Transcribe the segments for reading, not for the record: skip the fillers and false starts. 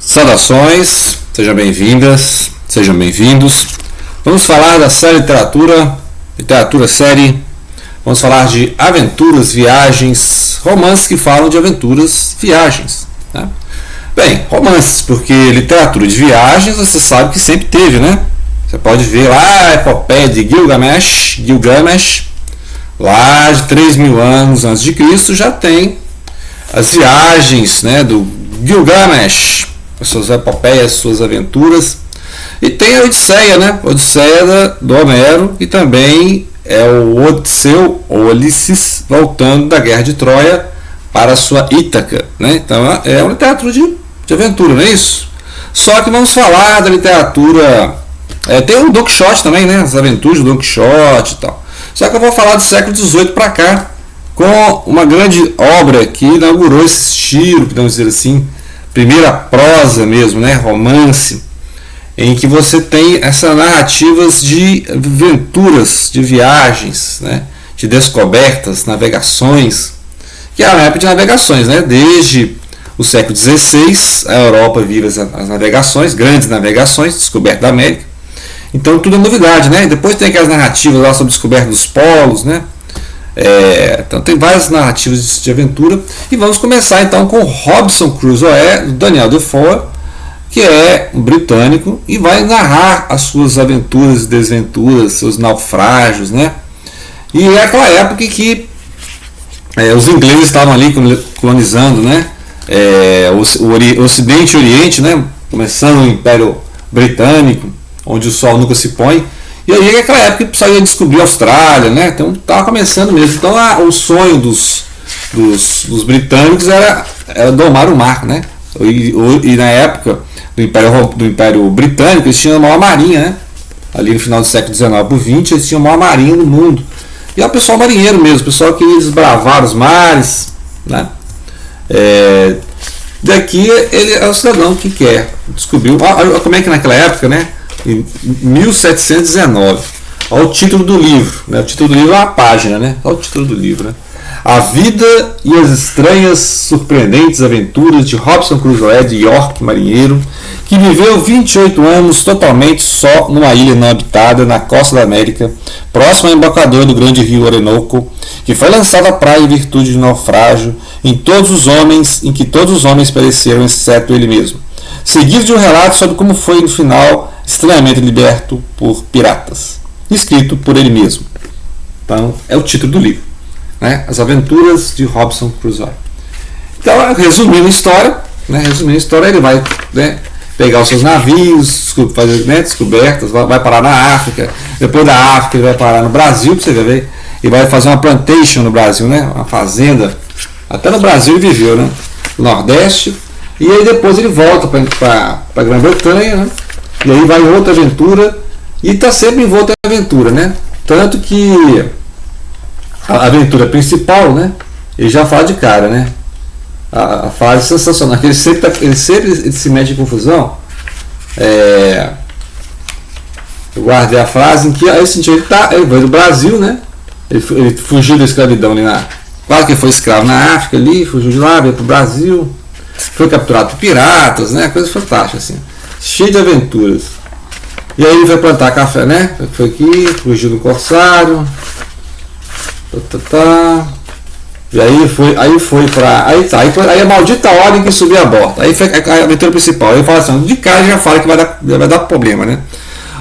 Saudações, sejam bem-vindas, sejam bem-vindos. Vamos falar da série literatura série. Vamos falar de aventuras, viagens, romances que falam de aventuras, viagens. Né? Bem, romances, porque literatura de viagens você sabe que sempre teve, né? Você pode ver lá a epopeia de Gilgamesh, lá de 3.000 anos antes de Cristo, já tem as viagens, né, do Gilgamesh, as suas epopeias, suas aventuras. E tem a Odisseia, né? Odisseia do Homero, e também é o Odisseu, ou Ulisses, voltando da guerra de Troia para a sua Ítaca, né? Então é uma literatura de aventura, não é isso? Só que vamos falar da literatura. Tem o Don Quixote também, né? As aventuras do Don Quixote e tal. Só que eu vou falar do século XVIII para cá, com uma grande obra que inaugurou esse estilo, podemos dizer assim, primeira prosa mesmo, né? Romance, em que você tem essas narrativas de aventuras, de viagens, né? De descobertas, navegações, que é a época de navegações, né? Desde o século XVI, a Europa vive as navegações, grandes navegações, descoberta da América. Então tudo é novidade, né? Depois tem aquelas narrativas lá sobre a descoberta dos polos, né? Então tem várias narrativas de aventura. E vamos começar então com Robinson Crusoe, do Daniel Defoe, que é um britânico e vai narrar as suas aventuras e desventuras, seus naufrágios, né? E é aquela época que os ingleses estavam ali colonizando, né? O Ocidente e o Oriente, né? Começando o Império Britânico, onde o sol nunca se põe. E aí é aquela época que precisaria descobrir a Austrália, né? Então estava começando mesmo. Então o sonho dos britânicos era domar o mar, né? E na época do Império Britânico eles tinham a maior marinha, né? Ali no final do século XIX para o XX eles tinham a maior marinha do mundo. E é o pessoal marinheiro mesmo, o pessoal que desbravar os mares, né? Daqui ele é o cidadão que quer descobrir. Como é que naquela época, né? Em 1719, olha o título do livro, né? O título do livro é uma página, né? Olha o título do livro, né? A vida e as estranhas, surpreendentes aventuras de Robinson Crusoe de York, marinheiro, que viveu 28 anos totalmente só numa ilha não habitada na costa da América, próximo ao embocador do grande rio Orinoco, que foi lançado à praia em virtude de naufrágio em que todos os homens pereceram, exceto ele mesmo. Seguido de um relato sobre como foi no final estranhamente liberto por piratas, escrito por ele mesmo. Então é o título do livro, né? As aventuras de Robinson Crusoe. Então, resumindo a história, ele vai, né, pegar os seus navios, fazer, né, descobertas, vai parar na África, depois da África ele vai parar no Brasil, para você ver, e vai fazer uma plantation no Brasil, né, uma fazenda. Até no Brasil ele viveu, né, no Nordeste. E aí depois ele volta para a Grã-Bretanha, né? E aí vai outra aventura, e está sempre envolto em aventura, né? Tanto que a aventura principal, né? Ele já fala de cara, né? A frase sensacional, que ele sempre se mete em confusão. Eu guardei a frase em que aí ele veio do Brasil, né? Ele fugiu da escravidão ali quase que foi escravo na África ali, fugiu de lá, veio para o Brasil. Foi capturado por piratas, né? Coisa fantástica, assim. Cheio de aventuras. E aí ele foi plantar café, né? Foi aqui, fugiu do corsário. E aí foi pra. Aí a maldita hora em que subiu a bordo. Aí foi a aventura principal. Aí ele fala assim, de cara já fala que vai dar problema, né?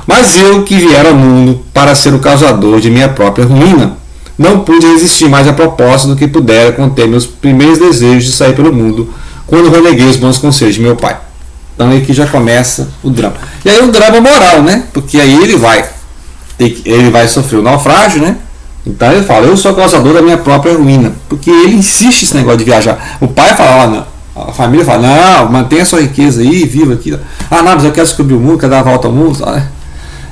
Mas eu que vier ao mundo para ser o causador de minha própria ruína, não pude resistir mais à proposta do que pudera conter meus primeiros desejos de sair pelo mundo, quando reneguei os bons conselhos de meu pai. Então aí que já começa o drama. E aí o drama moral, né? Porque aí ele vai sofrer o naufrágio, né? Então ele fala, eu sou o causador da minha própria ruína. Porque ele insiste nesse negócio de viajar. O pai fala, não. A família fala, não, mantenha a sua riqueza aí, viva aqui. Ah, não, mas eu quero descobrir o mundo, quero dar a volta ao mundo.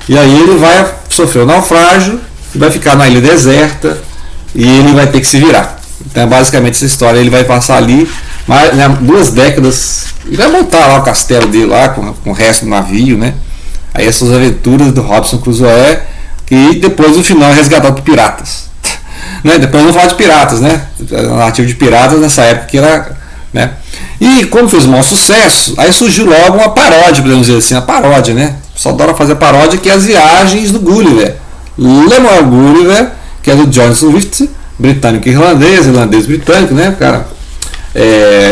E aí ele vai sofrer o naufrágio, vai ficar na ilha deserta e ele vai ter que se virar. Então basicamente essa história, ele vai passar ali 2 décadas e vai montar lá o castelo dele lá com o resto do navio, né? Aí essas aventuras do Robinson Crusoe, que depois no final é resgatado por piratas. Né? Depois não fala de piratas, né? A narrativa de piratas nessa época que era né? E como fez um maior sucesso, aí surgiu logo uma paródia, podemos dizer assim, uma paródia, né? O pessoal adora fazer paródia, que é as viagens do Gulliver. Lemuel Gulliver, que é do John Swift, britânico irlandês, irlandês britânico, né, cara?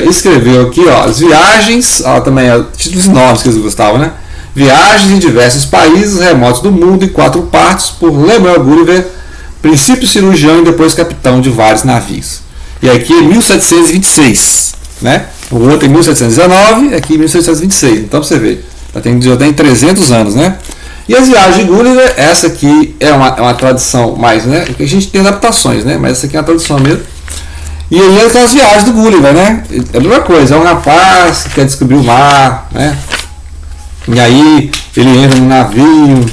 Escreveu aqui, ó, as viagens, ó, também títulos novos que eles gostavam, né? Viagens em diversos países remotos do mundo em 4 partes por Lemuel Gulliver, princípio cirurgião e depois capitão de vários navios. E aqui é 1726, né? O outro é 1719, aqui 1726. Então você vê, já tem 300 anos, né? E as viagens de Gulliver, essa aqui é uma tradução mais, né? Porque a gente tem adaptações, né? Mas essa aqui é a tradução mesmo. E aí são as viagens do Gulliver, né? É a mesma coisa, é um rapaz que quer descobrir o mar, né? E aí ele entra no navio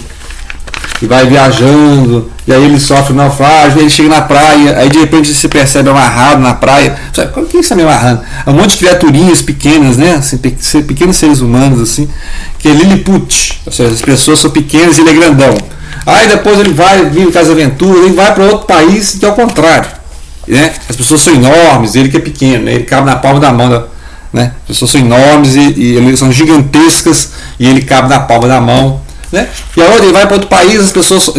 e vai viajando, e aí ele sofre um naufrágio, ele chega na praia, aí de repente se percebe amarrado na praia. Como que está me amarrando? Um monte de criaturinhas pequenas, né? Assim, pequenos seres humanos, assim, que é Lilliput, ou seja, as pessoas são pequenas e ele é grandão. Aí depois ele vai, vive com as aventuras, ele vai para outro país que é o contrário, né? As pessoas são enormes, ele que é pequeno, né? Ele cabe na palma da mão, né? As pessoas são enormes e eles são gigantescas e ele cabe na palma da mão. Né? E aí ele vai para outro país, as pessoas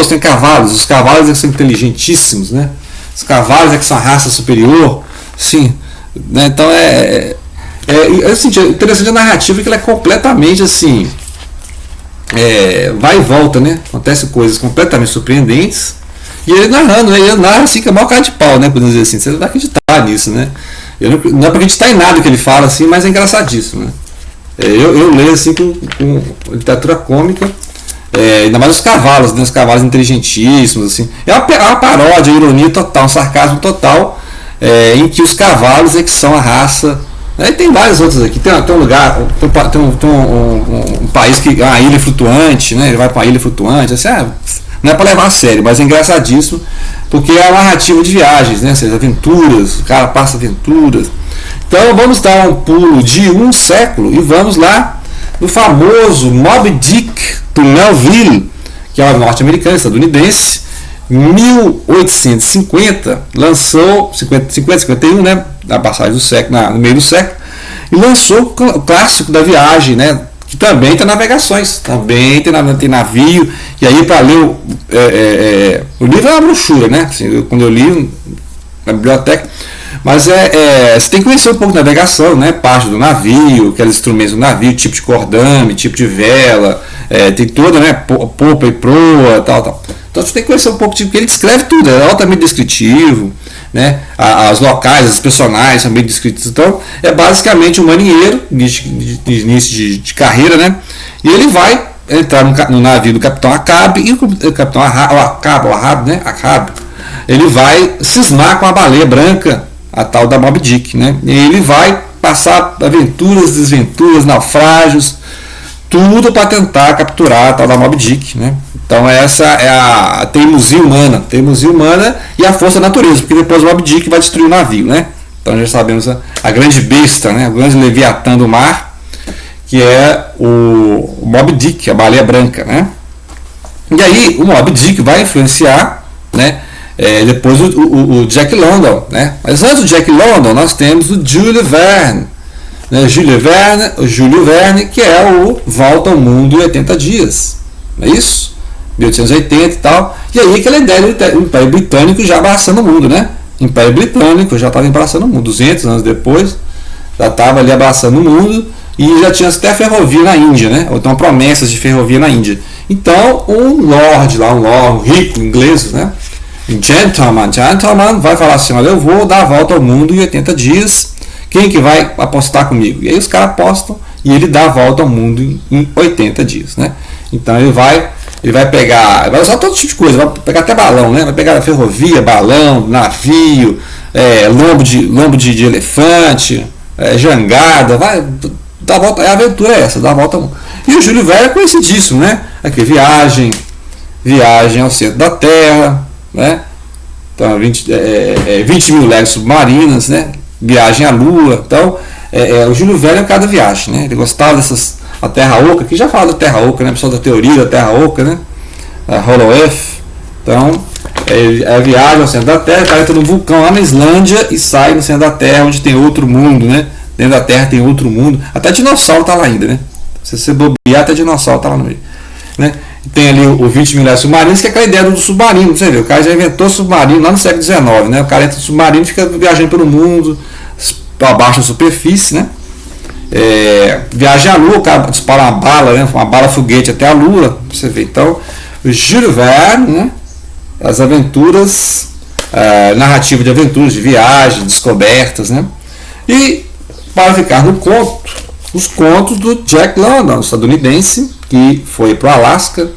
tem cavalos, os cavalos é que são inteligentíssimos, né? Os cavalos é que são a raça superior, sim, né? Então assim, interessante a narrativa, que ela é completamente assim, vai e volta, né? Acontece coisas completamente surpreendentes e ele narrando, né? Ele narra assim, que é o maior cara de pau, né? Podemos dizer assim, você não vai acreditar nisso, né? Não é para acreditar em nada que ele fala assim, mas é engraçadíssimo, né? Eu leio assim com literatura cômica, ainda mais os cavalos, né? Os cavalos inteligentíssimos, assim. É uma paródia, uma ironia total, um sarcasmo total, em que os cavalos é que são a raça. Né? Tem vários outros aqui. Tem um lugar, tem um país que é uma ilha flutuante, né? Ele vai para uma ilha flutuante, assim, não é para levar a sério, mas é engraçadíssimo, porque é a narrativa de viagens, né? Essas aventuras, o cara passa aventuras. Então vamos dar um pulo de um século e vamos lá no famoso Moby Dick do Melville, que é um norte-americano, estadunidense, 1850, lançou, 51, né, na passagem do século, no meio do século, e lançou o clássico da viagem, né, que também tem navegações, também tem navio, e aí para ler o livro é uma brochura, né, assim, quando eu li na biblioteca. Mas você tem que conhecer um pouco de navegação, né? Parte do navio, aqueles instrumentos do navio, tipo de cordame, tipo de vela, tem toda, né? Popa e proa, tal. Então você tem que conhecer um pouco, porque ele descreve tudo, é altamente descritivo, né? Os locais, os personagens são bem descritos. Então é basicamente um marinheiro de início de carreira, né? E ele vai entrar no navio do Capitão Ahab, e o Capitão Ahab, né? Ahab, ele vai cismar com a baleia branca, a tal da Moby Dick, né? E ele vai passar aventuras, desventuras, naufrágios, tudo para tentar capturar a tal da Moby Dick, né? Então essa é a teimosia humana e a força da natureza, porque depois o Moby Dick vai destruir o navio, né? Então já sabemos a grande besta, né? O grande leviatã do mar, que é o Moby Dick, a baleia branca, né? E aí o Moby Dick vai influenciar, né? Depois o Jack London, né? Mas antes do Jack London nós temos o Jules Verne, né? Jules Verne, que é o Volta ao Mundo em 80 Dias, não é isso? 1880 e tal. E aí aquela ideia do Império Britânico já abraçando o mundo, né? O Império Britânico já estava abraçando o mundo, 200 anos depois já estava ali abraçando o mundo, e já tinha até ferrovia na Índia, né? Ou então promessas de ferrovia na Índia. Então um lord lá, um rico inglês, né? Gentleman vai falar assim: olha, eu vou dar a volta ao mundo em 80 dias, quem que vai apostar comigo? E aí os caras apostam e ele dá a volta ao mundo em 80 dias, né? Então ele vai pegar, vai usar todo tipo de coisa, vai pegar até balão, né? Vai pegar ferrovia, balão, navio, lombo de elefante, jangada, vai dar a volta, a aventura é essa, dar a volta ao mundo. E o Júlio Verne é conhecidíssimo, né? Aqui, viagem ao centro da Terra, né? Então 20 mil léguas submarinas, né? Viagem à Lua. Então o Júlio Verne é um cara da viagem, né? Ele gostava dessas, a Terra Oca, que já fala da Terra Oca, né? Pessoal da teoria da Terra Oca, né? A Hollow Earth. Então É a viagem ao centro da Terra, o cara entra num vulcão lá na Islândia e sai no centro da Terra, onde tem outro mundo, né? Dentro da Terra tem outro mundo. Até dinossauro tá lá ainda, né? Se você bobear, até dinossauro tá lá no meio, né? E tem ali o 20 milhares de submarinos, que é aquela ideia do submarino, você vê, o cara já inventou submarino lá no século XIX, né? O cara entra no submarino e fica viajando pelo mundo, abaixo da superfície, né? Viaja à Lua, o cara dispara uma bala, né? Uma bala foguete até a Lua, você vê. Então, o Júlio Verne, né? As aventuras, narrativa de aventuras, de viagem, descobertas, né? E para ficar no conto, os contos do Jack London, estadunidense, que foi para o Alasca.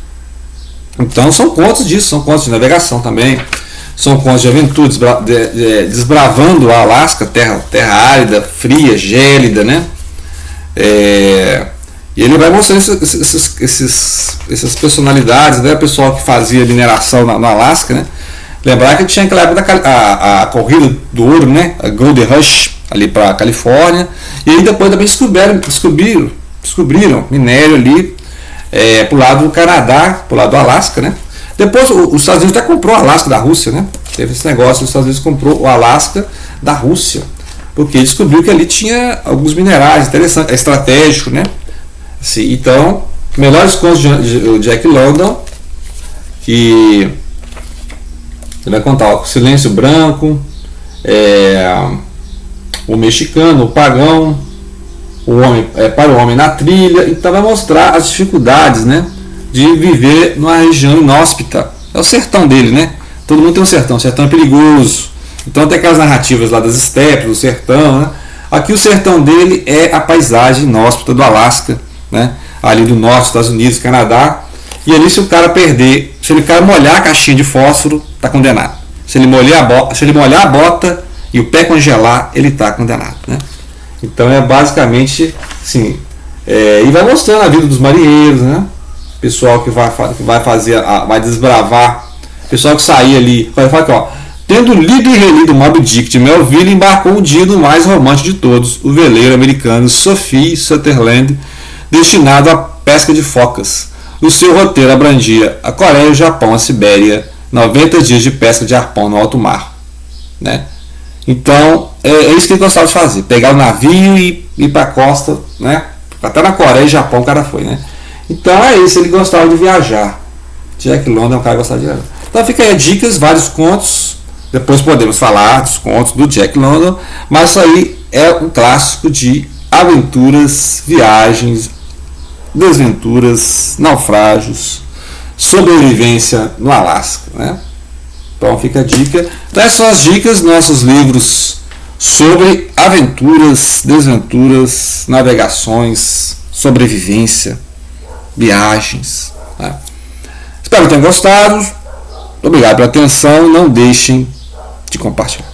Então são contos disso, são contos de navegação também, são contos de aventura, desbravando o Alasca, terra árida, fria, gélida, né? E ele vai mostrando essas personalidades, né? O pessoal que fazia mineração no Alasca, né? Lembrar que tinha aquela época a corrida do ouro, né? A Gold Rush, ali para a Califórnia, e aí depois também descobriram minério ali pro lado do Canadá, pro lado do Alasca, né? Depois os Estados Unidos até comprou o Alasca da Rússia, né? Teve esse negócio, os Estados Unidos comprou o Alasca da Rússia, porque descobriu que ali tinha alguns minerais interessantes, estratégico, né? Assim, então, melhores contos de Jack London, que ele vai contar o Silêncio Branco, o Mexicano, o Pagão, o homem, para o homem na trilha. Então vai mostrar as dificuldades, né, de viver numa região inóspita. É o sertão dele, né? Todo mundo tem um sertão é perigoso. Então tem aquelas narrativas lá das estepes, do sertão, né? Aqui o sertão dele é a paisagem inóspita do Alasca, né? Ali do norte dos Estados Unidos, Canadá. E ali se o cara molhar a caixinha de fósforo, está condenado. Se ele molhar a bota e o pé congelar, ele está condenado, né? Então é basicamente assim, e vai mostrando a vida dos marinheiros, né? Pessoal que vai desbravar, pessoal que saía ali, vai falar aqui, ó, tendo lido e relido Moby Dick de Melville, embarcou um dia no mais romântico de todos, o veleiro americano Sophie Sutherland, destinado à pesca de focas. O seu roteiro abrangia a Coreia, o Japão, a Sibéria, 90 dias de pesca de arpão no alto mar, né? Então, é isso que ele gostava de fazer, pegar o navio e ir para a costa, né? Até na Coreia e Japão o cara foi, né? Então é isso, ele gostava de viajar. Jack London é um cara que gostava de viajar. Então fica aí dicas, vários contos, depois podemos falar dos contos do Jack London, mas isso aí é um clássico de aventuras, viagens, desventuras, naufrágios, sobrevivência no Alasca, né? Então fica a dica. Então essas são as dicas dos nossos livros sobre aventuras, desventuras, navegações, sobrevivência, viagens, né? Espero que tenham gostado. Obrigado pela atenção. Não deixem de compartilhar.